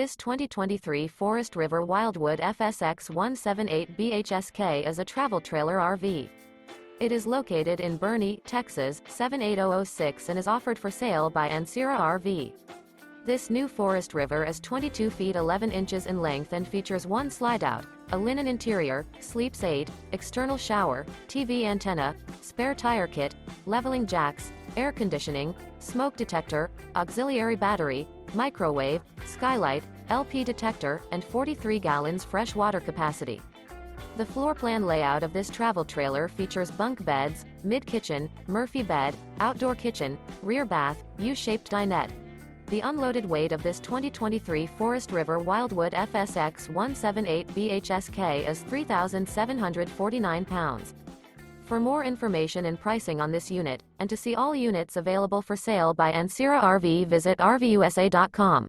This 2023 Forest River Wildwood FSX 178 BHSK is a travel trailer RV. It is located in Boerne, Texas, 78006 and is offered for sale by Ancira RV. This new Forest River is 22 feet 11 inches in length and features one slideout, a linen interior, sleeps 8, external shower, TV antenna, spare tire kit, leveling jacks, air conditioning, smoke detector, auxiliary battery, microwave, Skylight, LP detector, and 43 gallons fresh water capacity. The floor plan layout of this travel trailer features bunk beds, mid-kitchen, Murphy bed, outdoor kitchen, rear bath, U-shaped dinette. The unloaded weight of this 2023 Forest River Wildwood FSX 178 BHSK is 3,749 pounds. For more information and pricing on this unit, and to see all units available for sale by Ancira RV, visit RVUSA.com.